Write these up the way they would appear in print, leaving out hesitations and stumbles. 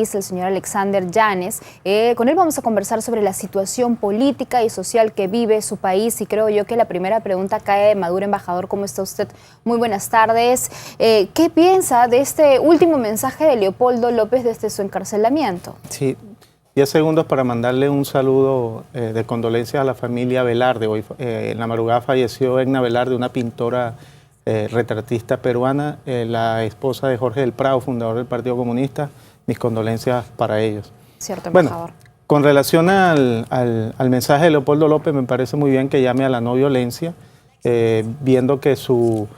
el señor Alexander Yanes. Con él vamos a conversar sobre la situación política y social que vive su país, y creo yo que la primera pregunta cae de Maduro. Embajador, ¿cómo está usted? Muy buenas tardes. ¿Qué piensa de este último mensaje de Leopoldo López desde su encarcelamiento? Sí, 10 segundos para mandarle un saludo de condolencias a la familia Velarde. Hoy en la madrugada falleció Edna Velarde, una pintora retratista peruana, la esposa de Jorge del Prado, fundador del Partido Comunista. Mis condolencias para ellos. Cierto, embajador. Bueno, con relación al mensaje de Leopoldo López, me parece muy bien que llame a la no violencia, viendo que su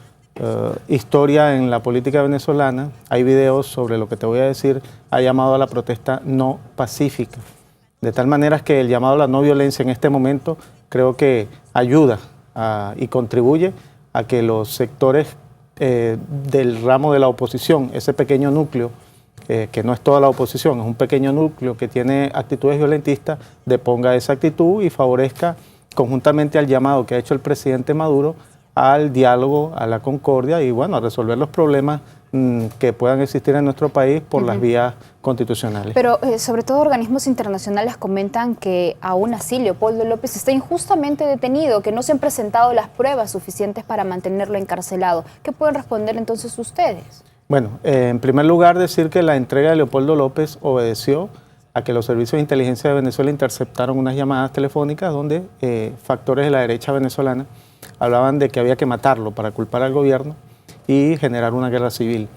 historia en la política venezolana, hay videos sobre lo que te voy a decir, ha llamado a la protesta no pacífica. De tal manera que el llamado a la no violencia en este momento creo que ayuda y contribuye a que los sectores del ramo de la oposición, ese pequeño núcleo, que no es toda la oposición, es un pequeño núcleo que tiene actitudes violentistas, deponga esa actitud y favorezca conjuntamente al llamado que ha hecho el presidente Maduro al diálogo, a la concordia y bueno, a resolver los problemas que puedan existir en nuestro país por las vías constitucionales. Pero sobre todo organismos internacionales comentan que aún así Leopoldo López está injustamente detenido, que no se han presentado las pruebas suficientes para mantenerlo encarcelado. ¿Qué pueden responder entonces ustedes? Bueno, en primer lugar decir que la entrega de Leopoldo López obedeció a que los servicios de inteligencia de Venezuela interceptaron unas llamadas telefónicas donde factores de la derecha venezolana hablaban de que había que matarlo para culpar al gobierno y generar una guerra civil.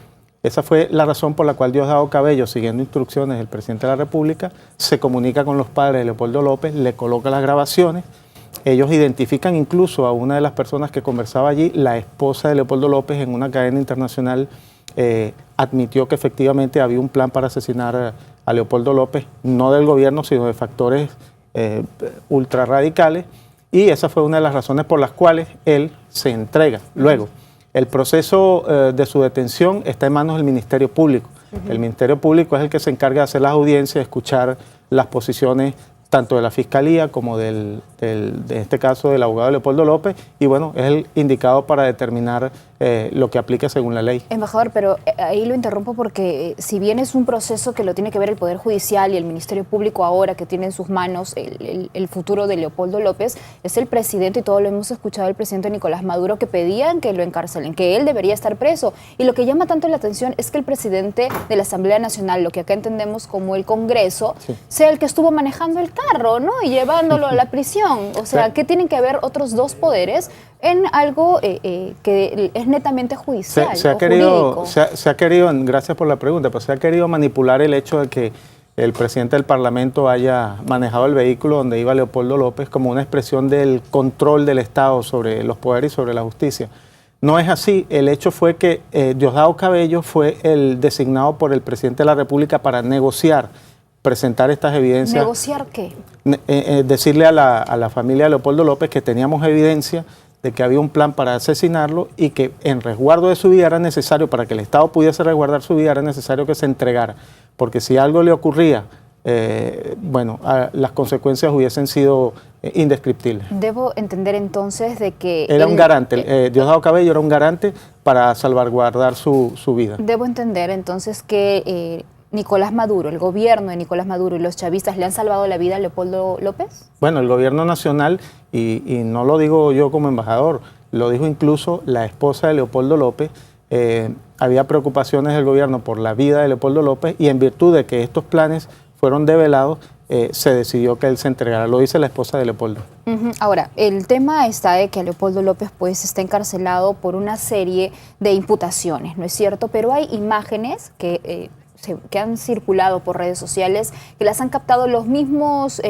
Esa fue la razón por la cual Diosdado Cabello, siguiendo instrucciones del presidente de la República, se comunica con los padres de Leopoldo López, le coloca las grabaciones. Ellos identifican incluso a una de las personas que conversaba allí, la esposa de Leopoldo López, en una cadena internacional, admitió que efectivamente había un plan para asesinar a Leopoldo López, no del gobierno, sino de factores ultrarradicales, y esa fue una de las razones por las cuales él se entrega. Luego, el proceso de su detención está en manos del Ministerio Público. El Ministerio Público es el que se encarga de hacer las audiencias, escuchar las posiciones tanto de la Fiscalía como de este caso del abogado Leopoldo López, y bueno, es el indicado para determinar lo que aplica según la ley. Embajador, pero ahí lo interrumpo porque si bien es un proceso que lo tiene que ver el Poder Judicial y el Ministerio Público ahora, que tiene en sus manos el futuro de Leopoldo López, es el presidente, y todo lo hemos escuchado del presidente Nicolás Maduro, que pedían que lo encarcelen, que él debería estar preso. Y lo que llama tanto la atención es que el presidente de la Asamblea Nacional, lo que acá entendemos como el Congreso, sí, sea el que estuvo manejando el carro, ¿no? Y llevándolo a la prisión. O sea, ¿qué tienen que ver otros dos poderes en algo que es netamente judicial se ha querido, gracias por la pregunta, pues se ha querido manipular el hecho de que el presidente del Parlamento haya manejado el vehículo donde iba Leopoldo López como una expresión del control del Estado sobre los poderes y sobre la justicia. No es así. El hecho fue que Diosdado Cabello fue el designado por el presidente de la República para negociar, presentar estas evidencias. ¿Negociar qué? Decirle a la familia de Leopoldo López que teníamos evidencia de que había un plan para asesinarlo y que en resguardo de su vida era necesario, para que el Estado pudiese resguardar su vida, era necesario que se entregara. Porque si algo le ocurría, bueno, las consecuencias hubiesen sido indescriptibles. Debo entender entonces de que... Era un garante, Diosdado Cabello era un garante para salvaguardar su vida. Debo entender entonces que Nicolás Maduro, el gobierno de Nicolás Maduro y los chavistas le han salvado la vida a Leopoldo López. Bueno, el gobierno nacional, y no lo digo yo como embajador, lo dijo incluso la esposa de Leopoldo López. Había preocupaciones del gobierno por la vida de Leopoldo López, y en virtud de que estos planes fueron develados, se decidió que él se entregara. Lo dice la esposa de Leopoldo. Ahora, el tema está de que Leopoldo López pues está encarcelado por una serie de imputaciones, ¿no es cierto? Pero hay imágenes que han circulado por redes sociales, que las han captado los mismos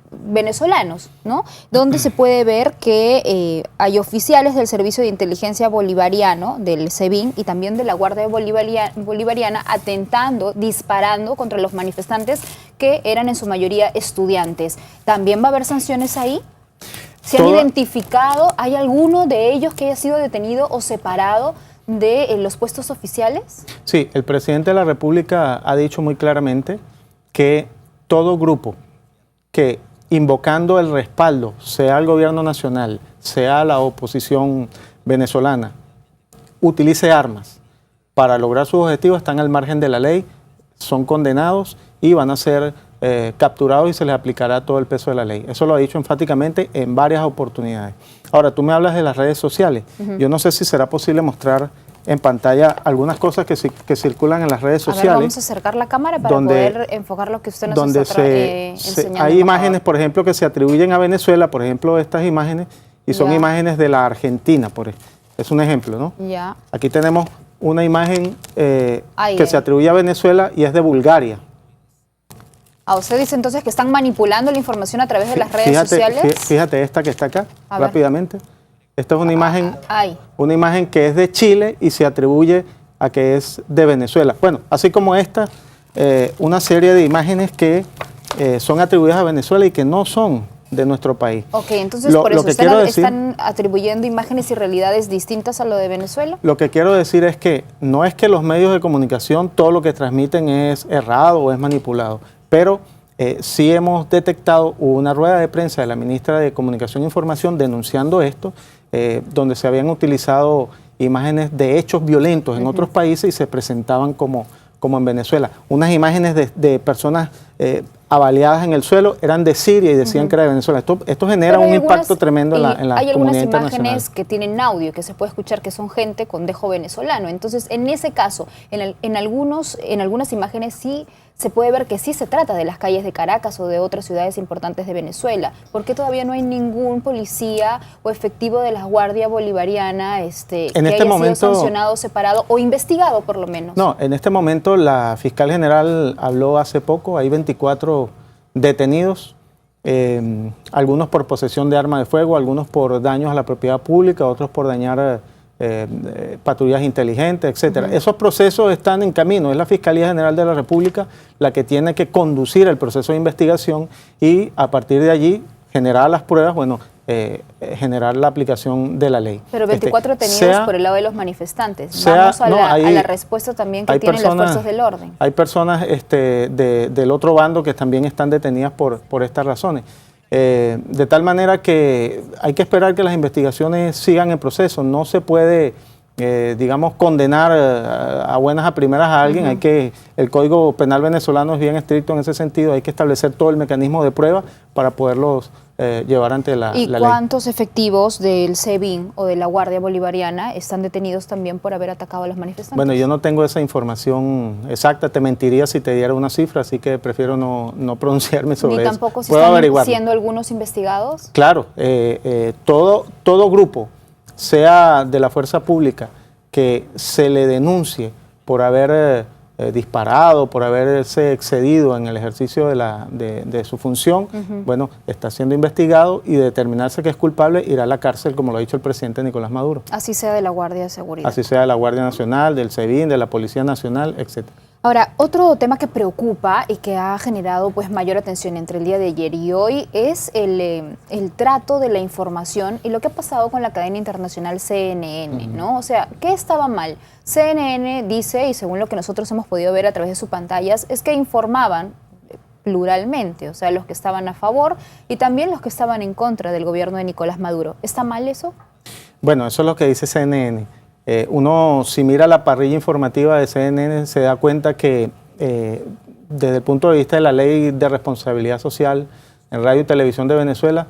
venezolanos, ¿no? Donde se puede ver que hay oficiales del Servicio de Inteligencia Bolivariano, del SEBIN, y también de la Guardia Bolivariana atentando, disparando contra los manifestantes, que eran en su mayoría estudiantes. ¿También va a haber sanciones ahí? ¿Se han identificado? ¿Hay alguno de ellos que haya sido detenido o separado de los puestos oficiales? Sí, el presidente de la República ha dicho muy claramente que todo grupo que, invocando el respaldo, sea al gobierno nacional, sea la oposición venezolana, utilice armas para lograr sus objetivos, están al margen de la ley, son condenados y van a ser capturados y se les aplicará todo el peso de la ley. Eso lo ha dicho enfáticamente en varias oportunidades. Ahora, tú me hablas de las redes sociales. Yo no sé si será posible mostrar en pantalla algunas cosas que circulan en las redes sociales. A ver, vamos a acercar la cámara para poder enfocar lo que usted nos está enseñando. Hay imágenes, por ejemplo, que se atribuyen a Venezuela, por ejemplo, estas imágenes, y son imágenes de la Argentina, es un ejemplo, ¿no? Ya. Aquí tenemos una imagen que se atribuye a Venezuela y es de Bulgaria. Usted dice entonces que están manipulando la información a través de las redes sociales. Fíjate esta que está acá, rápidamente. Esta es una imagen que es de Chile y se atribuye a que es de Venezuela. Bueno, así como esta, una serie de imágenes que son atribuidas a Venezuela y que no son de nuestro país. Ok, entonces por eso están atribuyendo imágenes y realidades distintas a lo de Venezuela. Lo que quiero decir es que no es que los medios de comunicación todo lo que transmiten es errado o es manipulado, pero sí hemos detectado una rueda de prensa de la ministra de Comunicación e Información denunciando esto, donde se habían utilizado imágenes de hechos violentos en otros países y se presentaban como en Venezuela. Unas imágenes de personas avaliadas en el suelo eran de Siria y decían que era de Venezuela. Esto genera un impacto tremendo en la comunidad internacional. Hay algunas imágenes que tienen audio, que se puede escuchar que son gente con dejo venezolano. Entonces, en ese caso, en algunas imágenes sí se puede ver que sí se trata de las calles de Caracas o de otras ciudades importantes de Venezuela. ¿Por qué todavía no hay ningún policía o efectivo de la Guardia Bolivariana que haya sido sancionado, separado o investigado por lo menos? No, en este momento la fiscal general habló hace poco, hay 24 detenidos, algunos por posesión de arma de fuego, algunos por daños a la propiedad pública, otros por dañar patrullas inteligentes, etcétera. Esos procesos están en camino. Es la Fiscalía General de la República la que tiene que conducir el proceso de investigación y a partir de allí generar las pruebas, generar la aplicación de la ley. Pero 24 detenidos por el lado de los manifestantes. Vamos a la respuesta también que tienen las fuerzas del orden. Hay personas del otro bando que también están detenidas por estas razones. De tal manera que hay que esperar que las investigaciones sigan en proceso. No se puede, digamos, condenar a buenas a primeras a alguien. El Código Penal venezolano es bien estricto en ese sentido. Hay que establecer todo el mecanismo de prueba para poderlos llevar ante la ley. ¿Y cuántos efectivos del SEBIN o de la Guardia Bolivariana están detenidos también por haber atacado a los manifestantes? Bueno, yo no tengo esa información exacta, te mentiría si te diera una cifra, así que prefiero no pronunciarme sobre eso. ¿Ni tampoco si están siendo algunos investigados? Claro, todo grupo, sea de la fuerza pública, que se le denuncie por haber disparado, por haberse excedido en el ejercicio de su función, bueno, está siendo investigado y de determinarse que es culpable, irá a la cárcel, como lo ha dicho el presidente Nicolás Maduro. Así sea de la Guardia de Seguridad. Así sea de la Guardia Nacional, del SEBIN, de la Policía Nacional, etc. Ahora, otro tema que preocupa y que ha generado mayor atención entre el día de ayer y hoy es el trato de la información y lo que ha pasado con la cadena internacional CNN, ¿no? O sea, ¿qué estaba mal? CNN dice, y según lo que nosotros hemos podido ver a través de sus pantallas, es que informaban pluralmente, o sea, los que estaban a favor y también los que estaban en contra del gobierno de Nicolás Maduro. ¿Está mal eso? Bueno, eso es lo que dice CNN. Uno, si mira la parrilla informativa de CNN, se da cuenta que desde el punto de vista de la Ley de Responsabilidad Social en Radio y Televisión de Venezuela,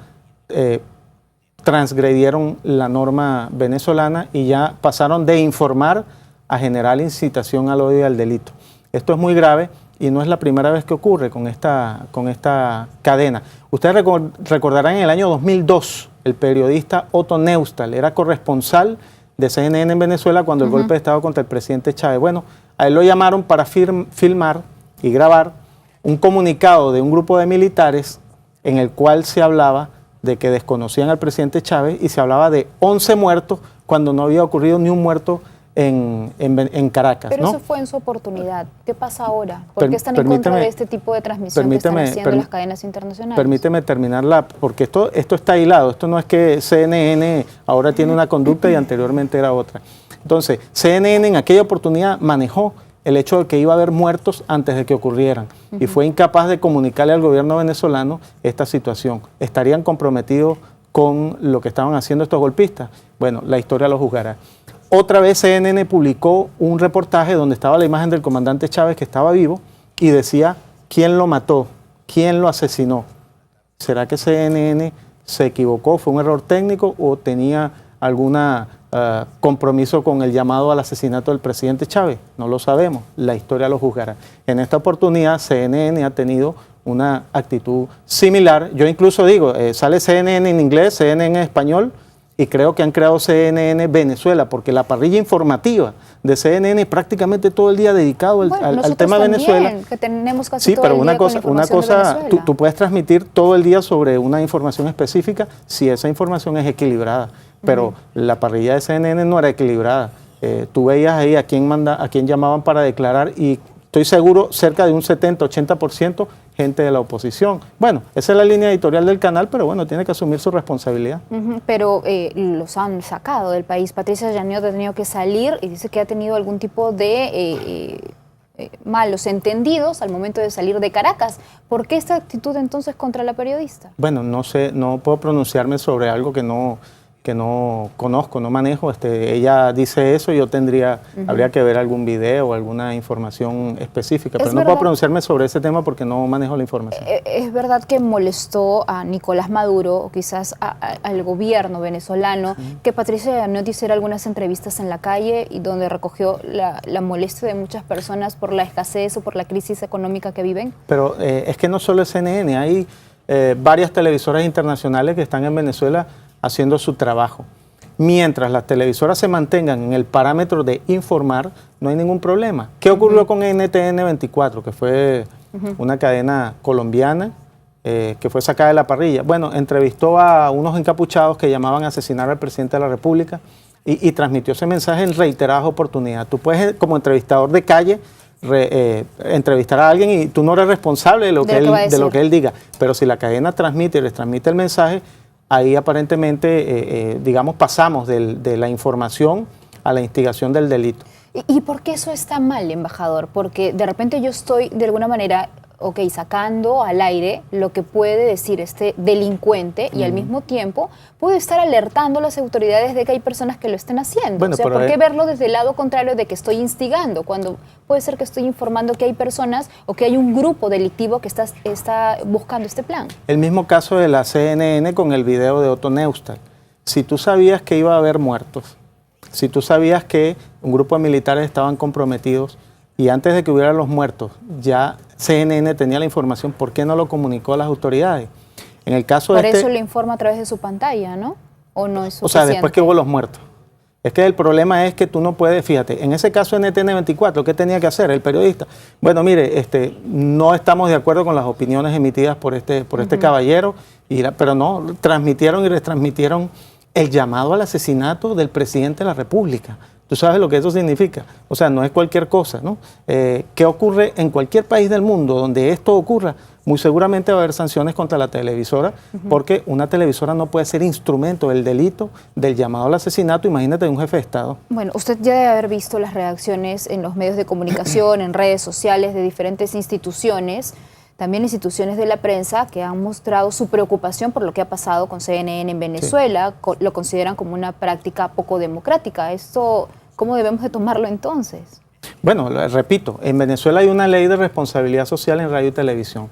transgredieron la norma venezolana y ya pasaron de informar a generar incitación al odio y al delito. Esto es muy grave y no es la primera vez que ocurre con esta cadena. Ustedes recordarán en el año 2002, el periodista Otto Neustal era corresponsal de CNN en Venezuela cuando el golpe de Estado contra el presidente Chávez. Bueno, a él lo llamaron para filmar y grabar un comunicado de un grupo de militares en el cual se hablaba de que desconocían al presidente Chávez y se hablaba de 11 muertos cuando no había ocurrido ni un muerto en Caracas. Pero eso fue en su oportunidad. ¿Qué pasa ahora? ¿Por qué están en contra de este tipo de transmisión que están haciendo las cadenas internacionales? Permíteme terminarla, porque esto está hilado. Esto no es que CNN ahora tiene una conducta y anteriormente era otra. Entonces, CNN en aquella oportunidad manejó el hecho de que iba a haber muertos antes de que ocurrieran y fue incapaz de comunicarle al gobierno venezolano esta situación. ¿Estarían comprometidos con lo que estaban haciendo estos golpistas? Bueno, la historia lo juzgará. Otra vez CNN publicó un reportaje donde estaba la imagen del comandante Chávez, que estaba vivo, y decía quién lo mató, quién lo asesinó. ¿Será que CNN se equivocó, fue un error técnico o tenía algún compromiso con el llamado al asesinato del presidente Chávez? No lo sabemos, la historia lo juzgará. En esta oportunidad CNN ha tenido una actitud similar. Yo incluso digo, sale CNN en inglés, CNN en español, y creo que han creado CNN Venezuela, porque la parrilla informativa de CNN es prácticamente todo el día dedicado al tema de Venezuela. Que tenemos casi sí, todo pero el día con la información de tú puedes transmitir todo el día sobre una información específica si esa información es equilibrada, pero la parrilla de CNN no era equilibrada. Tú veías ahí a quién llamaban para declarar y estoy seguro cerca de un 70-80% gente de la oposición. Bueno, esa es la línea editorial del canal, pero bueno, tiene que asumir su responsabilidad. Pero los han sacado del país. Patricia Yaniot ha tenido que salir y dice que ha tenido algún tipo de malos entendidos al momento de salir de Caracas. ¿Por qué esta actitud entonces contra la periodista? Bueno, no sé, no puedo pronunciarme sobre algo que no conozco, no manejo. Ella dice eso, yo habría que ver algún video o alguna información específica, pero no puedo pronunciarme sobre ese tema porque no manejo la información. ¿Es verdad que molestó a Nicolás Maduro o quizás al gobierno venezolano que Patricia Yaniot hiciera algunas entrevistas en la calle y donde recogió la molestia de muchas personas por la escasez o por la crisis económica que viven? Pero es que no solo es CNN, hay varias televisoras internacionales que están en Venezuela haciendo su trabajo. Mientras las televisoras se mantengan en el parámetro de informar, no hay ningún problema. ¿Qué ocurrió con NTN 24, que fue una cadena colombiana que fue sacada de la parrilla? Bueno, entrevistó a unos encapuchados que llamaban a asesinar al presidente de la República y transmitió ese mensaje en reiteradas oportunidades. Tú puedes, como entrevistador de calle, entrevistar a alguien y tú no eres responsable de lo que él diga, pero si la cadena les transmite el mensaje, ahí aparentemente, digamos, pasamos de la información a la instigación del delito. ¿Y por qué eso está mal, embajador? Porque de repente yo estoy, de alguna manera, sacando al aire lo que puede decir este delincuente y al mismo tiempo puedo estar alertando a las autoridades de que hay personas que lo estén haciendo. Bueno, ¿por qué verlo desde el lado contrario de que estoy instigando? Cuando puede ser que estoy informando que hay personas o que hay un grupo delictivo que está buscando este plan. El mismo caso de la CNN con el video de Otto Neustad. Si tú sabías que iba a haber muertos, si tú sabías que un grupo de militares estaban comprometidos y antes de que hubiera los muertos ya CNN tenía la información, ¿por qué no lo comunicó a las autoridades? En el caso Por eso le informa a través de su pantalla, ¿no? ¿O no es suficiente? O sea, después que hubo los muertos. Es que el problema es que tú no puedes, fíjate, en ese caso NTN 24, ¿qué tenía que hacer el periodista? Bueno, mire, no estamos de acuerdo con las opiniones emitidas por este caballero, pero no, transmitieron y retransmitieron el llamado al asesinato del presidente de la República. Tú sabes lo que eso significa. O sea, no es cualquier cosa, ¿no? ¿Qué ocurre en cualquier país del mundo donde esto ocurra? Muy seguramente va a haber sanciones contra la televisora, porque una televisora no puede ser instrumento del delito, del llamado al asesinato, imagínate, de un jefe de Estado. Bueno, usted ya debe haber visto las reacciones en los medios de comunicación, en redes sociales de diferentes instituciones, también instituciones de la prensa que han mostrado su preocupación por lo que ha pasado con CNN en Venezuela, lo consideran como una práctica poco democrática. ¿Esto cómo debemos de tomarlo entonces? Bueno, repito, en Venezuela hay una ley de responsabilidad social en radio y televisión.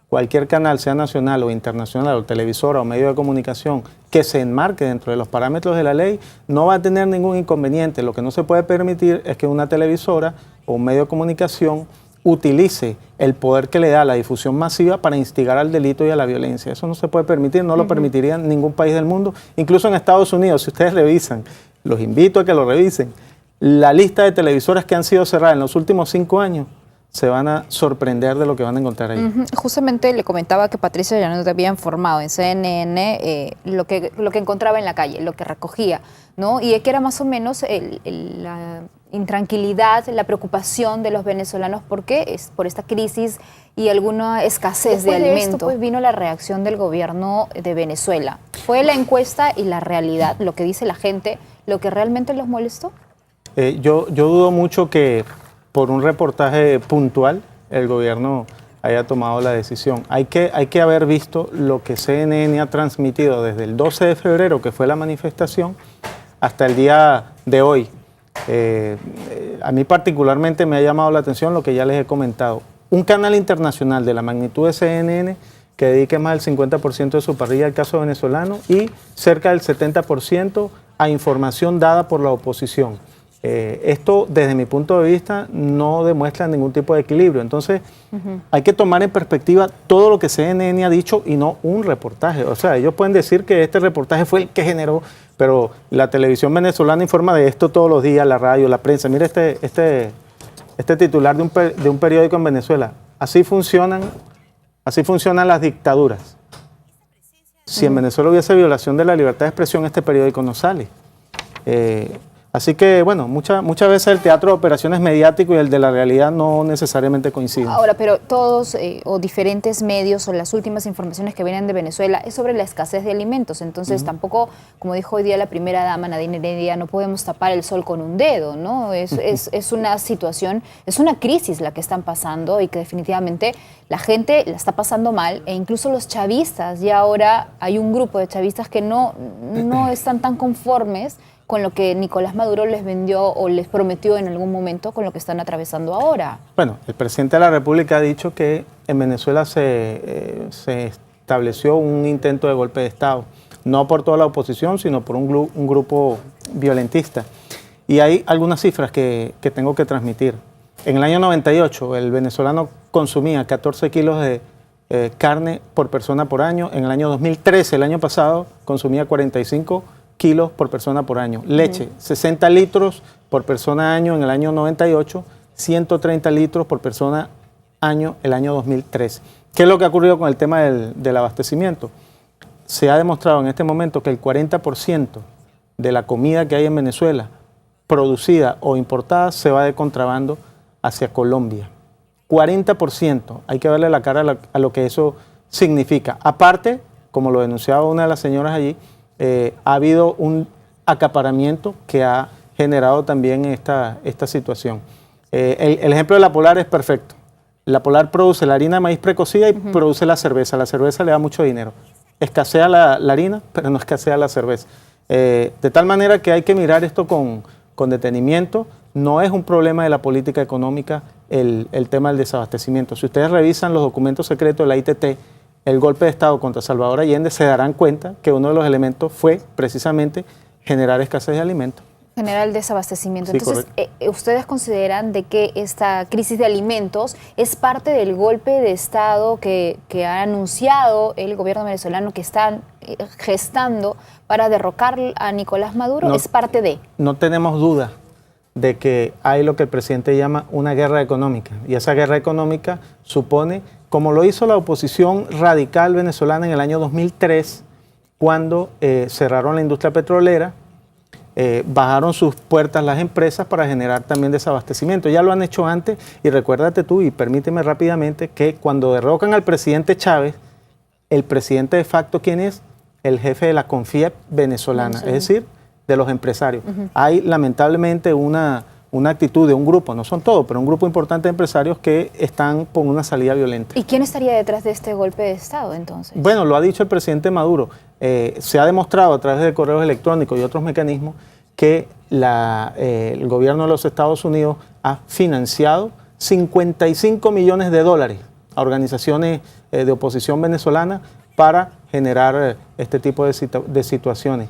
Cualquier canal, sea nacional o internacional, o televisora o medio de comunicación, que se enmarque dentro de los parámetros de la ley, no va a tener ningún inconveniente. Lo que no se puede permitir es que una televisora o un medio de comunicación utilice el poder que le da la difusión masiva para instigar al delito y a la violencia. Eso no se puede permitir, no lo permitiría en ningún país del mundo, incluso en Estados Unidos. Si ustedes revisan, los invito a que lo revisen, la lista de televisoras que han sido cerradas en los últimos 5 años, se van a sorprender de lo que van a encontrar ahí. Justamente le comentaba que Patricia Yaniot había informado en CNN lo que encontraba en la calle, lo que recogía, ¿no? Y que era más o menos la intranquilidad, la preocupación de los venezolanos porque es por esta crisis y alguna escasez de alimentos. Esto, pues vino la reacción del gobierno de Venezuela. ¿Fue la encuesta y la realidad, lo que dice la gente, lo que realmente los molestó? Yo dudo mucho que por un reportaje puntual el gobierno haya tomado la decisión. Hay que haber visto lo que CNN ha transmitido desde el 12 de febrero, que fue la manifestación, hasta el día de hoy. A mí particularmente me ha llamado la atención lo que ya les he comentado. un canal internacional de la magnitud de CNN que dedique más del 50% de su parrilla al caso venezolano y cerca del 70% a información dada por la oposición. Esto, desde mi punto de vista, no demuestra ningún tipo de equilibrio. Entonces, hay que tomar en perspectiva todo lo que CNN ha dicho y no un reportaje. O sea, ellos pueden decir que este reportaje fue el que generó, pero la televisión venezolana informa de esto todos los días, la radio, la prensa. Mira este titular de un periódico en Venezuela. Así funcionan las dictaduras. Si en Venezuela hubiese violación de la libertad de expresión, este periódico no sale. Así que, bueno, muchas veces el teatro de operaciones mediático y el de la realidad no necesariamente coinciden. Ahora, pero todos o diferentes medios o las últimas informaciones que vienen de Venezuela es sobre la escasez de alimentos. Entonces, tampoco, como dijo hoy día la primera dama, Nadine Heredia, no podemos tapar el sol con un dedo, ¿no? Es una situación, es una crisis la que están pasando y que definitivamente la gente la está pasando mal, e incluso los chavistas, ya ahora hay un grupo de chavistas que no están tan conformes con lo que Nicolás Maduro les vendió o les prometió en algún momento con lo que están atravesando ahora. Bueno, el presidente de la República ha dicho que en Venezuela se estableció un intento de golpe de Estado, no por toda la oposición, sino por un grupo violentista. Y hay algunas cifras que tengo que transmitir. En el año 98, el venezolano consumía 14 kilos de carne por persona por año. En el año 2013, el año pasado, consumía 45 kilos por persona por año. Leche, 60 litros por persona año en el año 98, 130 litros por persona año el año 2013. ¿Qué es lo que ha ocurrido con el tema del abastecimiento? Se ha demostrado en este momento que el 40% de la comida que hay en Venezuela, producida o importada, se va de contrabando hacia Colombia. 40%. Hay que verle la cara a lo que eso significa. Aparte, como lo denunciaba una de las señoras allí, ha habido un acaparamiento que ha generado también esta situación. El ejemplo de la Polar es perfecto. La Polar produce la harina de maíz precocida y produce la cerveza. La cerveza le da mucho dinero. Escasea la harina, pero no escasea la cerveza. De tal manera que hay que mirar esto con detenimiento. No es un problema de la política económica el tema del desabastecimiento. Si ustedes revisan los documentos secretos de la ITT, el golpe de Estado contra Salvador Allende, se darán cuenta que uno de los elementos fue precisamente generar escasez de alimentos. Generar el desabastecimiento. Sí, entonces, ¿ustedes consideran de que esta crisis de alimentos es parte del golpe de Estado que ha anunciado el gobierno venezolano, que están gestando para derrocar a Nicolás Maduro? ¿Es parte de? No tenemos duda de que hay lo que el presidente llama una guerra económica. Y esa guerra económica supone, como lo hizo la oposición radical venezolana en el año 2003, cuando cerraron la industria petrolera, bajaron sus puertas las empresas para generar también desabastecimiento. Ya lo han hecho antes, y recuérdate tú, y permíteme rápidamente, que cuando derrocan al presidente Chávez, el presidente de facto, ¿quién es? El jefe de la CONFIEP venezolana, es decir, de los empresarios. Hay lamentablemente una actitud de un grupo, no son todos, pero un grupo importante de empresarios que están por una salida violenta. ¿Y quién estaría detrás de este golpe de Estado entonces? Bueno, lo ha dicho el presidente Maduro. Se ha demostrado a través de correos electrónicos y otros mecanismos que el gobierno de los Estados Unidos ha financiado 55 millones de dólares a organizaciones de oposición venezolana para generar este tipo de situaciones.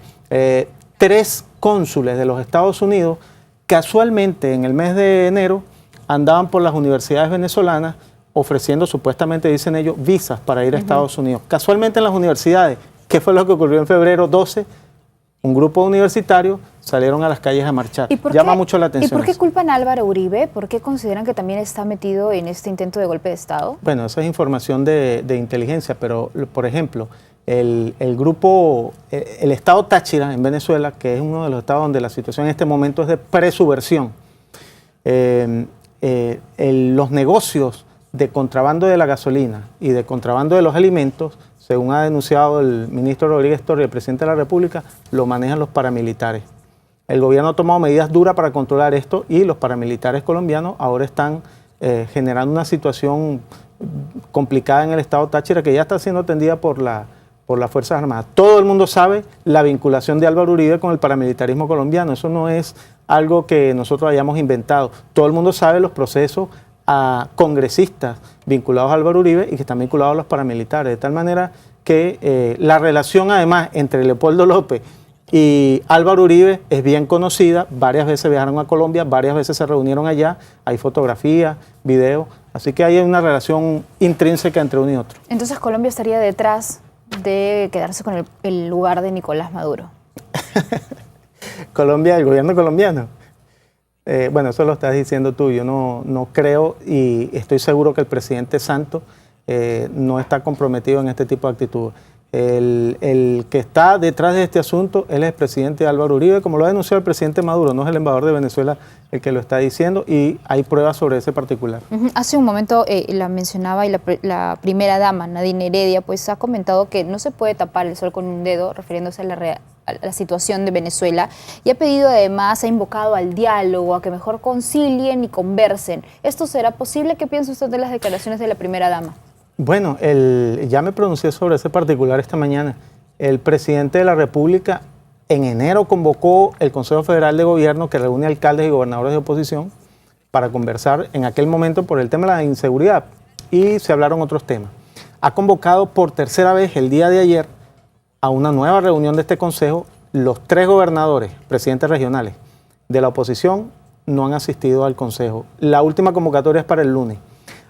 3 cónsules de los Estados Unidos casualmente en el mes de enero andaban por las universidades venezolanas ofreciendo, supuestamente dicen ellos, visas para ir a Estados Unidos. Casualmente en las universidades, ¿qué fue lo que ocurrió en febrero 12? Un grupo de universitarios salieron a las calles a marchar. Llama mucho la atención. ¿Y por qué culpan a Álvaro Uribe? ¿Por qué consideran que también está metido en este intento de golpe de Estado? Bueno, esa es información de inteligencia, pero por ejemplo, el estado Táchira en Venezuela, que es uno de los estados donde la situación en este momento es de presubversión, los negocios de contrabando de la gasolina y de contrabando de los alimentos, según ha denunciado el ministro Rodríguez Torres, el presidente de la República, lo manejan los paramilitares. El gobierno ha tomado medidas duras para controlar esto y los paramilitares colombianos ahora están generando una situación complicada en el estado Táchira que ya está siendo atendida por las Fuerzas Armadas. Todo el mundo sabe la vinculación de Álvaro Uribe con el paramilitarismo colombiano. Eso no es algo que nosotros hayamos inventado. Todo el mundo sabe los procesos a congresistas vinculados a Álvaro Uribe y que están vinculados a los paramilitares, de tal manera que la relación además entre Leopoldo López y Álvaro Uribe es bien conocida. Varias veces viajaron a Colombia, varias veces se reunieron allá, hay fotografías, videos, así que hay una relación intrínseca entre uno y otro. Entonces Colombia estaría detrás de quedarse con el lugar de Nicolás Maduro. Colombia, el gobierno colombiano. Bueno, eso lo estás diciendo tú, yo no creo y estoy seguro que el presidente Santos no está comprometido en este tipo de actitudes. El que está detrás de este asunto es el expresidente Álvaro Uribe, como lo ha denunciado el presidente Maduro, no es el embajador de Venezuela el que lo está diciendo y hay pruebas sobre ese particular. Hace un momento la mencionaba y la primera dama, Nadine Heredia, pues ha comentado que no se puede tapar el sol con un dedo, refiriéndose a la situación de Venezuela, y ha pedido además, ha invocado al diálogo, a que mejor concilien y conversen. ¿Esto será posible? ¿Qué piensa usted de las declaraciones de la primera dama? Bueno, ya me pronuncié sobre ese particular esta mañana. El presidente de la República en enero convocó el Consejo Federal de Gobierno que reúne alcaldes y gobernadores de oposición para conversar en aquel momento por el tema de la inseguridad y se hablaron otros temas. Ha convocado por tercera vez el día de ayer a una nueva reunión de este Consejo. Los 3 gobernadores, presidentes regionales de la oposición no han asistido al Consejo. La última convocatoria es para el lunes.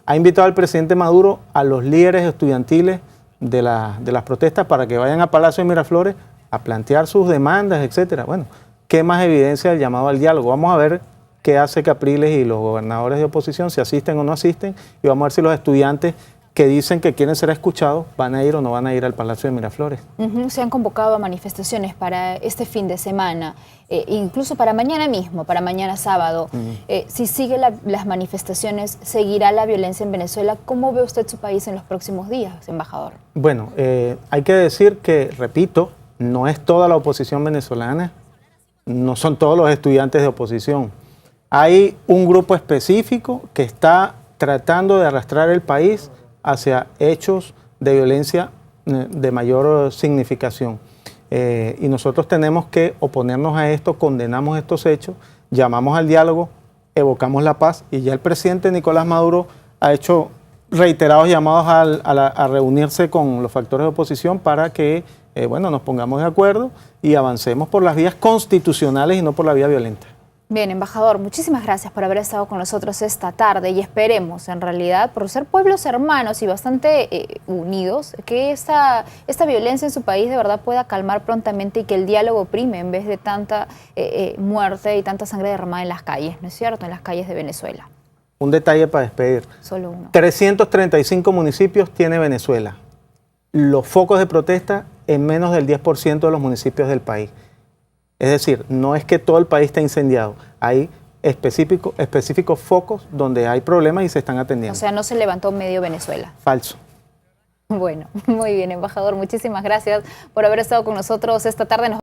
Ha invitado al presidente Maduro a los líderes estudiantiles de las protestas para que vayan a Palacio de Miraflores a plantear sus demandas, etcétera. Bueno, ¿qué más evidencia del llamado al diálogo? Vamos a ver qué hace Capriles y los gobernadores de oposición, si asisten o no asisten, y vamos a ver si los estudiantes que dicen que quieren ser escuchados van a ir o no van a ir al Palacio de Miraflores. Se han convocado a manifestaciones para este fin de semana, incluso para mañana mismo, para mañana sábado. Si sigue las manifestaciones, ¿seguirá la violencia en Venezuela? ¿Cómo ve usted su país en los próximos días, embajador? Bueno, hay que decir que, repito, no es toda la oposición venezolana, no son todos los estudiantes de oposición. Hay un grupo específico que está tratando de arrastrar el país hacia hechos de violencia de mayor significación. Y nosotros tenemos que oponernos a esto, condenamos estos hechos, llamamos al diálogo, evocamos la paz y ya el presidente Nicolás Maduro ha hecho reiterados llamados a reunirse con los factores de oposición para que nos pongamos de acuerdo y avancemos por las vías constitucionales y no por la vía violenta. Bien, embajador, muchísimas gracias por haber estado con nosotros esta tarde y esperemos, en realidad, por ser pueblos hermanos y bastante unidos, que esta violencia en su país de verdad pueda calmar prontamente y que el diálogo prime en vez de tanta muerte y tanta sangre derramada en las calles, ¿no es cierto?, en las calles de Venezuela. Un detalle para despedir. Solo uno. 335 municipios tiene Venezuela. Los focos de protesta en menos del 10% de los municipios del país. Es decir, no es que todo el país está incendiado, hay específicos focos donde hay problemas y se están atendiendo. O sea, no se levantó medio Venezuela. Falso. Bueno, muy bien, embajador, muchísimas gracias por haber estado con nosotros esta tarde.